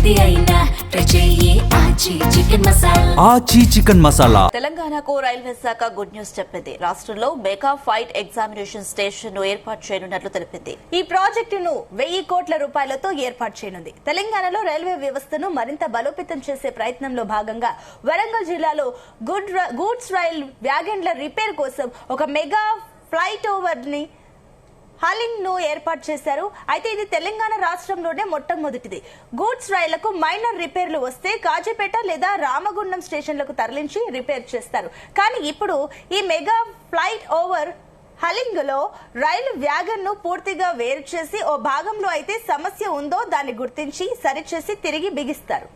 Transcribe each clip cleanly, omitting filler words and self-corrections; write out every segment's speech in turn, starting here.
ఏది అయినా ట్రై చెయ్యి ఆచి చికెన్ మసాలా. తెలంగాణకు రైల్వే శాఖ గుడ్ న్యూస్ చెప్పింది. రాష్ట్రంలో మెగా ఫైట్ ఎగ్జామినేషన్ స్టేషన్ ను ఏర్పాటు చేయనున్నట్లు తెలిపింది. ఈ ప్రాజెక్టును 1000 కోట్ల రూపాయలతో ఏర్పాటు చేయనుంది. తెలంగాణలో రైల్వే వ్యవస్థను మరింత బలోపేతం చేసే ప్రయత్నంలో భాగంగా వరంగల్ జిల్లాలో గూడ్స్ రైల్ వ్యాగన్ల రిపేర్ కోసం ఒక మెగా ఫ్లైట్ ఓవర్ ని హలింగ్ ను ఏర్పాటు చేశారు. అయితే ఇది తెలంగాణ రాష్ట్రంలోనే మొట్టమొదటిది. గూడ్స్ రైళ్లకు మైనర్ రిపేర్లు వస్తే కాజీపేట లేదా రామగుండం స్టేషన్లకు తరలించి రిపేర్ చేస్తారు. కానీ ఇప్పుడు ఈ మెగా ఫ్లైట్ ఓవర్ హలింగ్ లో రైలు వ్యాగన్ ను పూర్తిగా వేరు చేసి ఓ భాగంలో అయితే సమస్య ఉందో దాన్ని గుర్తించి సరిచేసి తిరిగి బిగిస్తారు.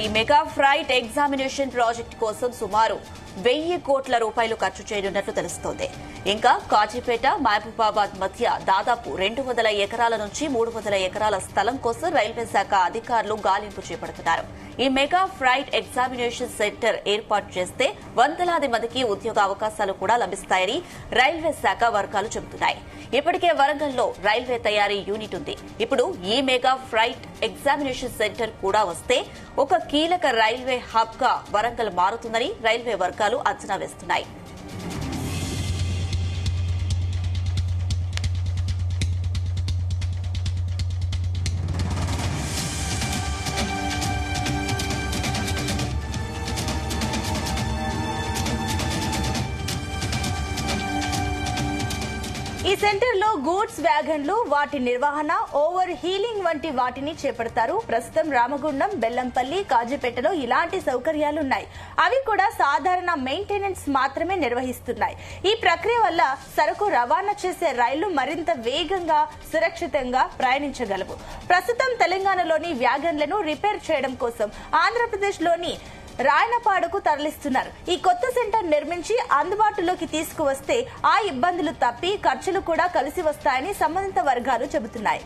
ఈ మెగా ఫ్రైట్ ఎగ్జామినేషన్ ప్రాజెక్టు కోసం సుమారు 1000 కోట్ల రూపాయలు ఖర్చు చేయనున్నట్లు తెలుస్తోంది. ఇంకా కాజీపేట మహబూబాబాద్ మధ్య దాదాపు 200 ఎకరాల నుంచి 300 ఎకరాల స్థలం కోసం రైల్వే శాఖ అధికారులు గాలింపు చేపడుతున్నారు. ఈ మెగా ఫ్రైట్ ఎగ్జామినేషన్ సెంటర్ ఏర్పాటు చేస్తే వందలాది మందికి ఉద్యోగ అవకాశాలు కూడా లభిస్తాయని రైల్వే శాఖ వర్గాలు చెబుతున్నాయి. ఇప్పటికే వరంగల్లో రైల్వే తయారీ యూనిట్ ఉంది. ఇప్పుడు ఈ మెగా ఫ్రైట్ ఎగ్జామినేషన్ సెంటర్ కూడా వస్తే ఒక కీలక రైల్వే హబ్ గా వరంగల్ మారుతుందని రైల్వే వర్గాలు అంచనా వేస్తున్నాయి. ఈ సెంటర్ లో గూడ్స్ వ్యాగన్లు, వాటి నిర్వహణ, ఓవర్ హీలింగ్ వంటి వాటిని చేపడతారు. ప్రస్తుతం రామగుండం, బెల్లంపల్లి, కాజీపేటలో ఇలాంటి సౌకర్యాలున్నాయి. అవి కూడా సాధారణ మెయింటెనెన్స్ మాత్రమే నిర్వహిస్తున్నాయి. ఈ ప్రక్రియ వల్ల సరుకు రవాణా చేసే రైళ్లు మరింత వేగంగా, సురక్షితంగా ప్రయాణించగలవు. ప్రస్తుతం తెలంగాణలోని వ్యాగన్లను రిపేర్ చేయడం కోసం ఆంధ్రప్రదేశ్ లోని రాయనపాడుకు తరలిస్తున్నారు. ఈ కొత్త సెంటర్ నిర్మించి అందుబాటులోకి తీసుకువస్తే ఆ ఇబ్బందులు తప్పి ఖర్చులు కూడా కలిసి వస్తాయని సంబంధిత వర్గాలు చెబుతున్నాయి.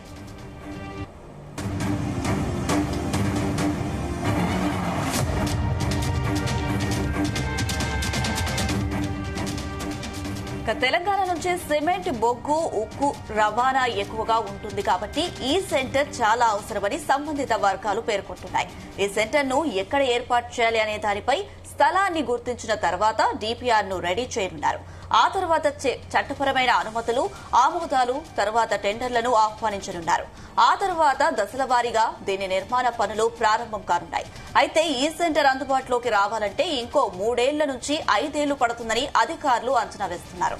తెలంగాణ నుంచి సిమెంట్, బొగ్గు, ఉక్కు రవాణా ఎక్కువగా ఉంటుంది కాబట్టి ఈ సెంటర్ చాలా అవసరమని సంబంధిత వర్గాలు పేర్కొంటున్నాయి. ఈ సెంటర్ ను ఎక్కడ ఏర్పాటు చేయాలి అనే దానిపై స్థలాన్ని గుర్తించిన తర్వాత డిపిఆర్ ను రెడీ చేయనున్నారు. ఆ తర్వాత చట్టపరమైన అనుమతులు, ఆమోదాలు, తర్వాత టెండర్లను ఆహ్వానించనున్నారు. ఆ తర్వాత దశల వారీగా దీని నిర్మాణ పనులు ప్రారంభం కానున్నాయి. అయితే ఈ సెంటర్ అందుబాటులోకి రావాలంటే ఇంకో 3 ఏళ్ల నుంచి 5 ఏళ్లు పడుతుందని అధికారులు అంచనా వేస్తున్నారు.